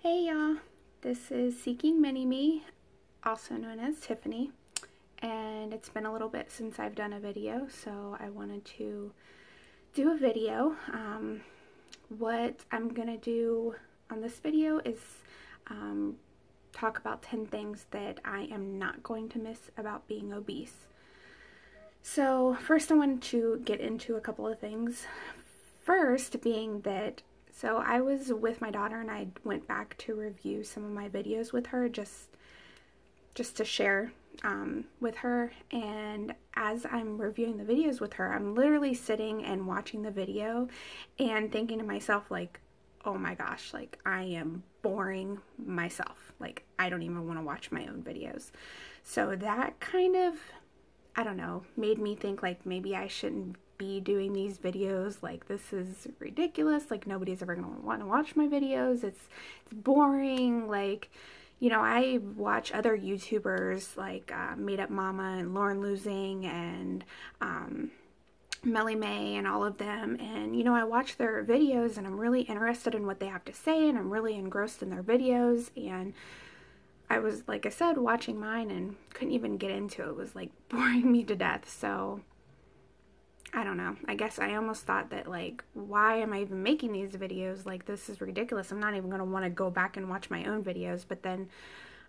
Hey y'all, this is Seeking Mini-Me, also known as Tiffany, and it's been a little bit since I've done a video, so I wanted to do a video. What I'm gonna do on this video is talk about 10 things that I am not going to miss about being obese. So first I wanted to get into a couple of things. First being that, so I was with my daughter and I went back to review some of my videos with her just to share with her, and as I'm reviewing the videos with her, I'm literally sitting and watching the video and thinking to myself, like, oh my gosh, like I am boring myself. Like I don't even want to watch my own videos. So that kind of, I don't know, made me think like maybe I shouldn't be doing these videos. Like this is ridiculous. Like nobody's ever gonna want to watch my videos. It's boring. Like, you know, I watch other YouTubers like Made Up Mama and Lauren Losing and Melly May and all of them, and you know, I watch their videos and I'm really interested in what they have to say and I'm really engrossed in their videos, and I was, like I said, watching mine and couldn't even get into it. It was like boring me to death. So I don't know. I guess I almost thought that, like, why am I even making these videos? Like, this is ridiculous. I'm not even going to want to go back and watch my own videos. But then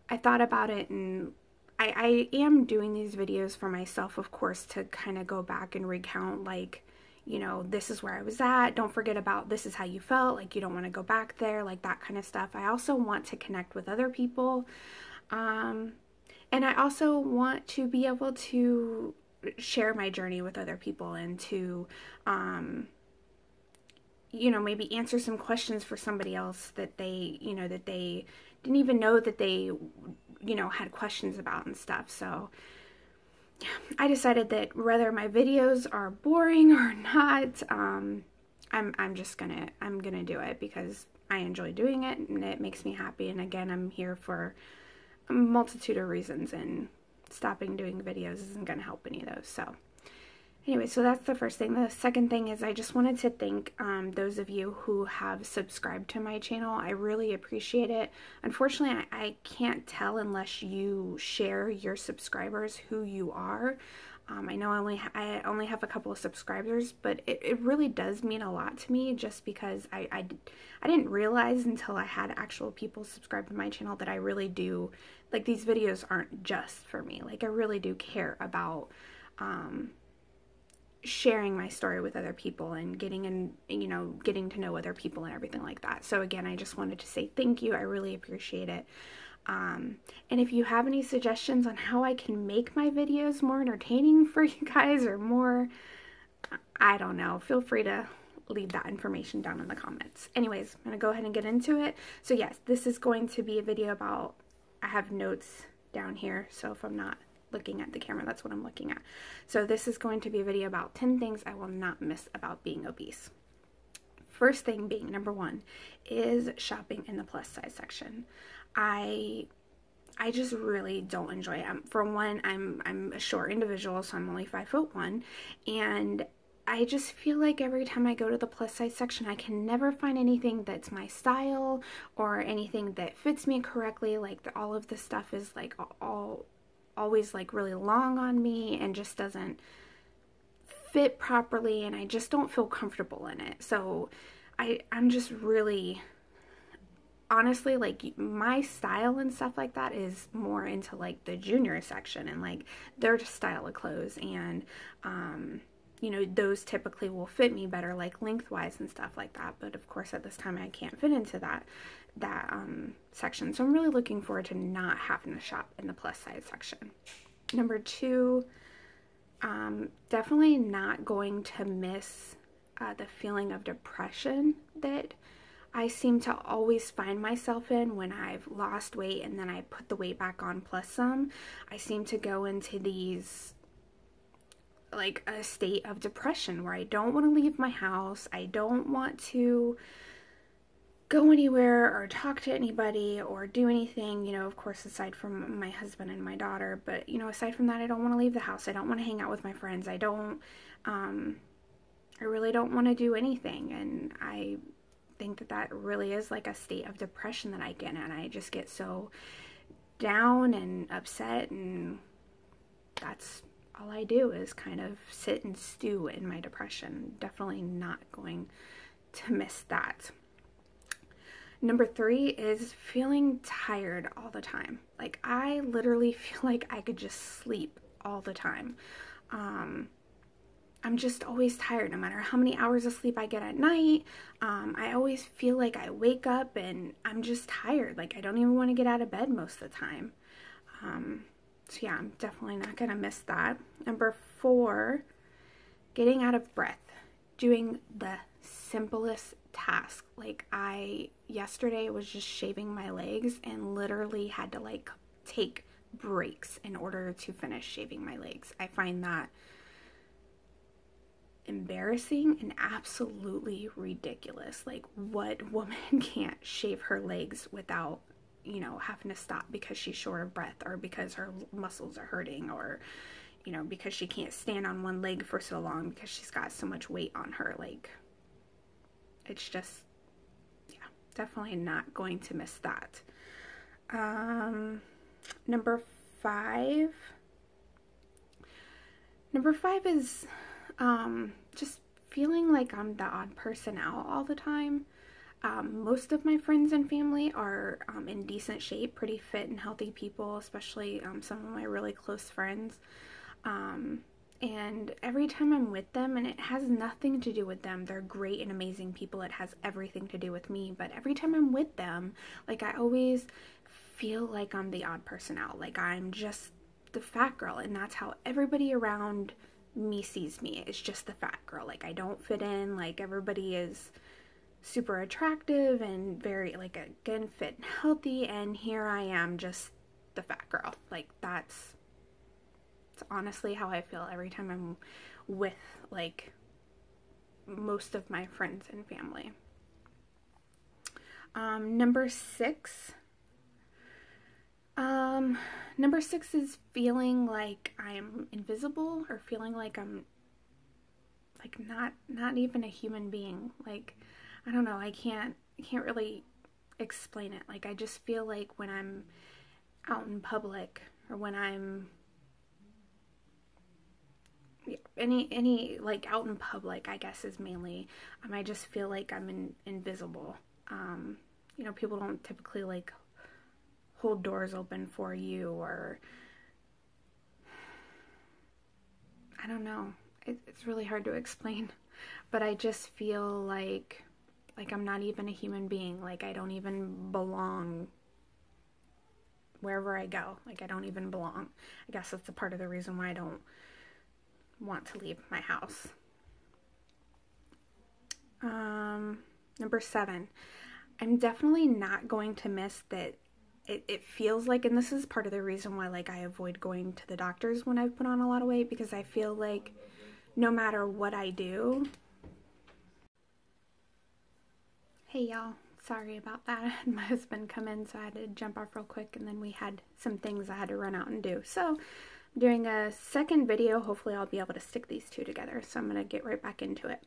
I thought about it, and I am doing these videos for myself, of course, to kind of go back and recount, like, you know, this is where I was at. Don't forget about this is how you felt. Like, you don't want to go back there, like that kind of stuff. I also want to connect with other people. And I also want to be able to share my journey with other people and to, you know, maybe answer some questions for somebody else that they, you know, that they didn't even know that they, you know, had questions about and stuff. So I decided that whether my videos are boring or not, I'm gonna do it because I enjoy doing it and it makes me happy. And again, I'm here for a multitude of reasons, and stopping doing videos isn't gonna help any of those. So anyway, so that's the first thing. The second thing is I just wanted to thank those of you who have subscribed to my channel. I really appreciate it. Unfortunately, I can't tell unless you share your subscribers who you are. I know I only have a couple of subscribers, but it really does mean a lot to me, just because I didn't realize until I had actual people subscribe to my channel that I really do, like, these videos aren't just for me. Like, I really do care about sharing my story with other people and getting to know other people and everything like that. So again, I just wanted to say thank you. I really appreciate it. And if you have any suggestions on how I can make my videos more entertaining for you guys, or more, I don't know, feel free to leave that information down in the comments. Anyways, I'm gonna go ahead and get into it. So yes, this is going to be a video about, I have notes down here, so if I'm not looking at the camera, that's what I'm looking at. So this is going to be a video about 10 things I will not miss about being obese. First thing being, number one, is shopping in the plus size section. I just really don't enjoy it. For one, I'm a short individual, so I'm only 5'1", and I just feel like every time I go to the plus size section, I can never find anything that's my style or anything that fits me correctly. Like all of the stuff is like always like really long on me and just doesn't fit properly, and I just don't feel comfortable in it. So I'm just really, honestly, like, my style and stuff like that is more into like the junior section and like their style of clothes, and you know, those typically will fit me better, like lengthwise and stuff like that. But of course at this time I can't fit into that section, so I'm really looking forward to not having to shop in the plus size section. Number two, definitely not going to miss the feeling of depression that I seem to always find myself in when I've lost weight and then I put the weight back on plus some. I seem to go into these, like, a state of depression where I don't want to leave my house. I don't want to go anywhere or talk to anybody or do anything, you know, of course, aside from my husband and my daughter. But, you know, aside from that, I don't want to leave the house. I don't want to hang out with my friends. I really don't want to do anything. And I think that that really is like a state of depression that I get in. I just get so down and upset, and that's all I do is kind of sit and stew in my depression. Definitely not going to miss that. Number 3 is feeling tired all the time. Like, I literally feel like I could just sleep all the time. I'm just always tired no matter how many hours of sleep I get at night. I always feel like I wake up and I'm just tired. Like, I don't even want to get out of bed most of the time. So yeah, I'm definitely not going to miss that. Number 4, getting out of breath. Doing the simplest task. Like, yesterday was just shaving my legs and literally had to like take breaks in order to finish shaving my legs. I find that embarrassing and absolutely ridiculous. Like, what woman can't shave her legs without, you know, having to stop because she's short of breath, or because her muscles are hurting, or, you know, because she can't stand on one leg for so long because she's got so much weight on her. Like, it's just, yeah, definitely not going to miss that. Number 5 is just feeling like I'm the odd person out all the time. Most of my friends and family are in decent shape, pretty fit and healthy people, especially some of my really close friends. And every time I'm with them, and it has nothing to do with them, they're great and amazing people, it has everything to do with me, but every time I'm with them, like, I always feel like I'm the odd person out, like I'm just the fat girl, and that's how everybody around me sees me. It's just the fat girl. Like, I don't fit in. Like, everybody is super attractive and very, like, again, fit and healthy, and here I am, just the fat girl. Like, it's honestly how I feel every time I'm with, like, most of my friends and family. Number 6 is feeling like I'm invisible, or feeling like I'm, like, not even a human being. Like, I don't know, I can't really explain it. Like, I just feel like when I'm out in public, or when I'm any like out in public, I guess is mainly, I just feel like I'm invisible. You know, people don't typically like hold doors open for you, or I don't know. It's really hard to explain, but I just feel like I'm not even a human being. Like, I don't even belong wherever I go. Like, I don't even belong. I guess that's a part of the reason why I don't want to leave my house. Number 7, I'm definitely not going to miss that it feels like, and this is part of the reason why, like, I avoid going to the doctors when I've put on a lot of weight, because I feel like no matter what I do. Hey y'all, sorry about that. I had my husband come in, so I had to jump off real quick, and then we had some things I had to run out and do. So I'm doing a second video. Hopefully I'll be able to stick these two together. So I'm going to get right back into it.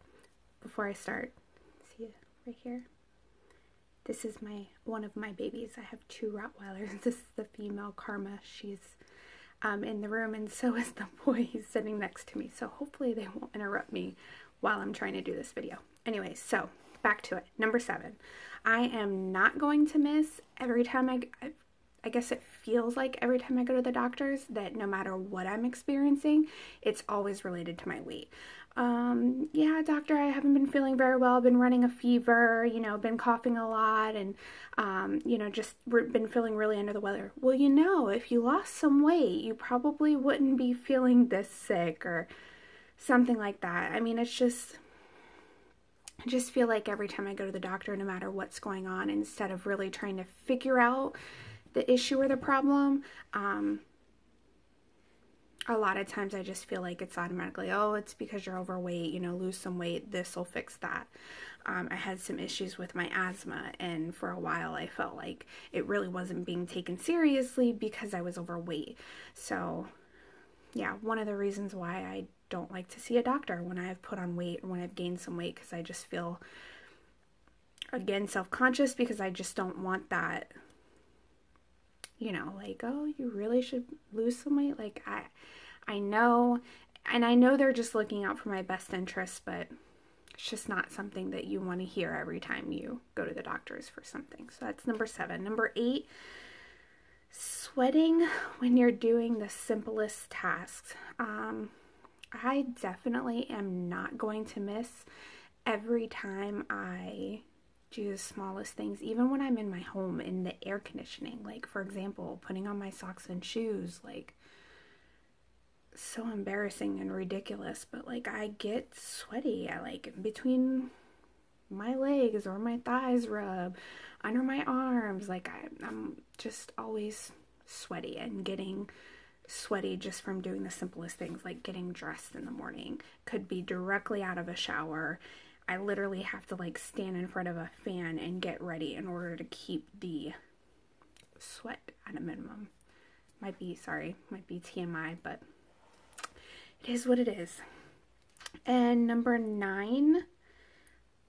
Before I start, see it right here? This is one of my babies. I have 2 Rottweilers. This is the female, Karma. She's in the room, and so is the boy. He's sitting next to me. So hopefully they won't interrupt me while I'm trying to do this video. Anyway, so back to it. Number 7. I am not going to miss every time I guess it feels like every time I go to the doctors, that no matter what I'm experiencing, it's always related to my weight. Yeah, doctor, I haven't been feeling very well. I've been running a fever, you know, been coughing a lot, and, you know, just been feeling really under the weather. Well, you know, if you lost some weight, you probably wouldn't be feeling this sick, or something like that. I mean, I just feel like every time I go to the doctor, no matter what's going on, instead of really trying to figure out the issue or the problem, a lot of times I just feel like it's automatically, oh, it's because you're overweight, you know, lose some weight, this will fix that. I had some issues with my asthma, and for a while I felt like it really wasn't being taken seriously because I was overweight. So yeah, one of the reasons why I don't like to see a doctor when I have put on weight or when I've gained some weight, because I just feel again, self-conscious because I just don't want that, you know, like, oh, you really should lose some weight. Like, I know, and I know they're just looking out for my best interests, but it's just not something that you want to hear every time you go to the doctors for something. So that's number 7. Number 8, sweating when you're doing the simplest tasks. I definitely am not going to miss every time I do the smallest things, even when I'm in my home in the air conditioning. Like, for example, putting on my socks and shoes, like, so embarrassing and ridiculous, but like, I get sweaty. I like between my legs or my thighs rub, under my arms, like I'm just always sweaty and getting sweaty just from doing the simplest things, like getting dressed in the morning. Could be directly out of a shower. I literally have to like stand in front of a fan and get ready in order to keep the sweat at a minimum. Might be TMI, but it is what it is. And number 9,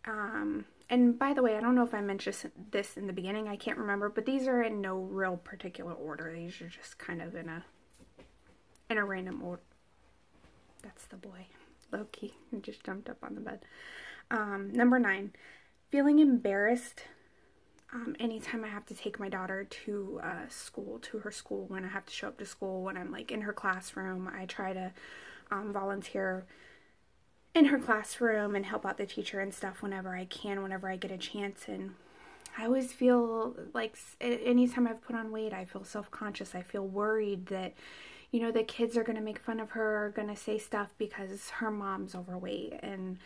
and by the way, I don't know if I mentioned this in the beginning, I can't remember, but these are in no real particular order. These are just kind of in a random order. That's the boy. Low-key. He just jumped up on the bed. Number 9, feeling embarrassed anytime I have to take my daughter to her school, when I have to show up to school, when I'm like in her classroom. I try to volunteer in her classroom and help out the teacher and stuff whenever I can, whenever I get a chance. And I always feel like anytime I've put on weight, I feel self-conscious. I feel worried that, you know, the kids are going to make fun of her, are going to say stuff because her mom's overweight. And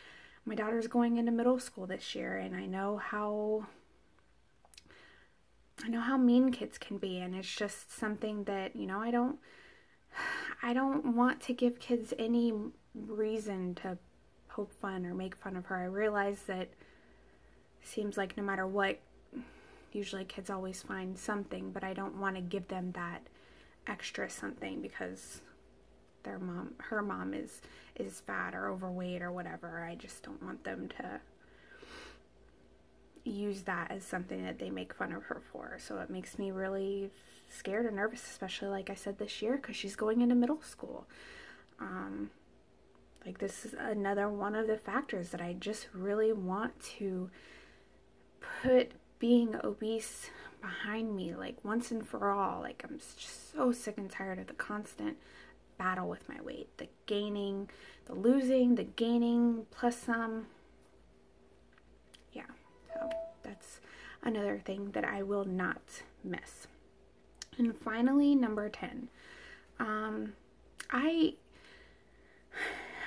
my daughter's going into middle school this year, and I know how mean kids can be, and it's just something that, you know, I don't want to give kids any reason to poke fun or make fun of her. I realize that it seems like no matter what, usually kids always find something, but I don't want to give them that extra something because her mom is fat or overweight or whatever. I just don't want them to use that as something that they make fun of her for. So it makes me really scared and nervous, especially like I said this year, because she's going into middle school. Like, this is another one of the factors that I just really want to put being obese behind me, like once and for all. Like, I'm just so sick and tired of the constant battle with my weight, the gaining, the losing, the gaining plus some. Yeah, so that's another thing that I will not miss. And finally, number 10,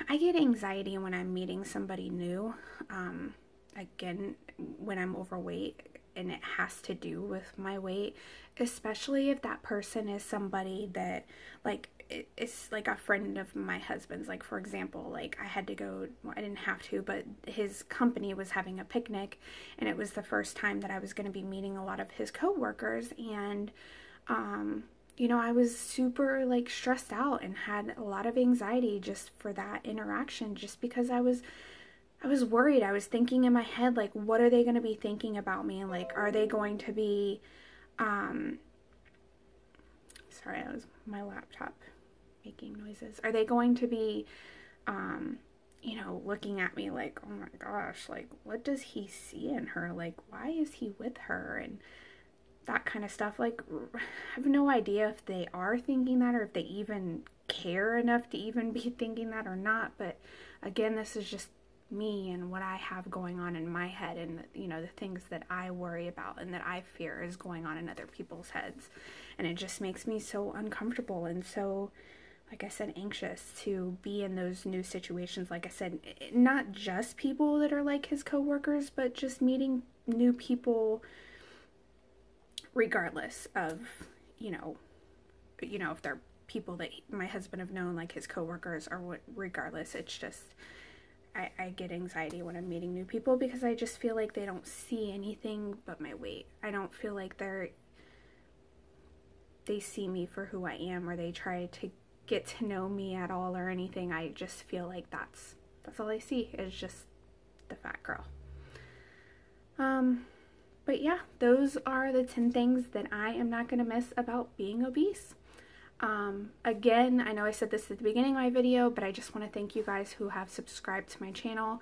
I get anxiety when I'm meeting somebody new. Again, when I'm overweight, and it has to do with my weight, especially if that person is somebody that, like, it's like a friend of my husband's. Like, for example, like, I had to go, well, I didn't have to, but his company was having a picnic, and it was the first time that I was going to be meeting a lot of his coworkers, and you know, I was super like stressed out and had a lot of anxiety just for that interaction, just because I was worried. I was thinking in my head, like, what are they going to be thinking about me? Like, are they going to be, sorry, that was my laptop making noises. Are they going to be, you know, looking at me like, oh my gosh, like, what does he see in her? Like, why is he with her? And that kind of stuff. Like, I have no idea if they are thinking that, or if they even care enough to even be thinking that or not. But again, this is just me and what I have going on in my head, and, you know, the things that I worry about and that I fear is going on in other people's heads. And it just makes me so uncomfortable and so, like I said, anxious to be in those new situations. Like I said, not just people that are like his coworkers, but just meeting new people regardless of, you know, if they're people that my husband have known, like his coworkers, or what, regardless. It's just, I get anxiety when I'm meeting new people, because I just feel like they don't see anything but my weight. I don't feel like they see me for who I am, or they try to get to know me at all or anything. I just feel like that's all I see, is just the fat girl. But yeah, those are the 10 things that I am not going to miss about being obese. Again, I know I said this at the beginning of my video, but I just want to thank you guys who have subscribed to my channel.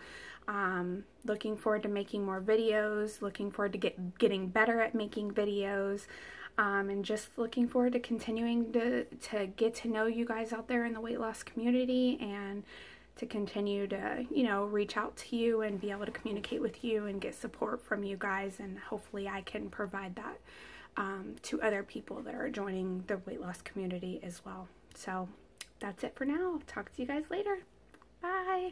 Looking forward to making more videos, looking forward to getting better at making videos, and just looking forward to continuing to get to know you guys out there in the weight loss community, and to continue to, you know, reach out to you and be able to communicate with you and get support from you guys, and hopefully I can provide that to other people that are joining the weight loss community as well. So that's it for now. I'll talk to you guys later. Bye.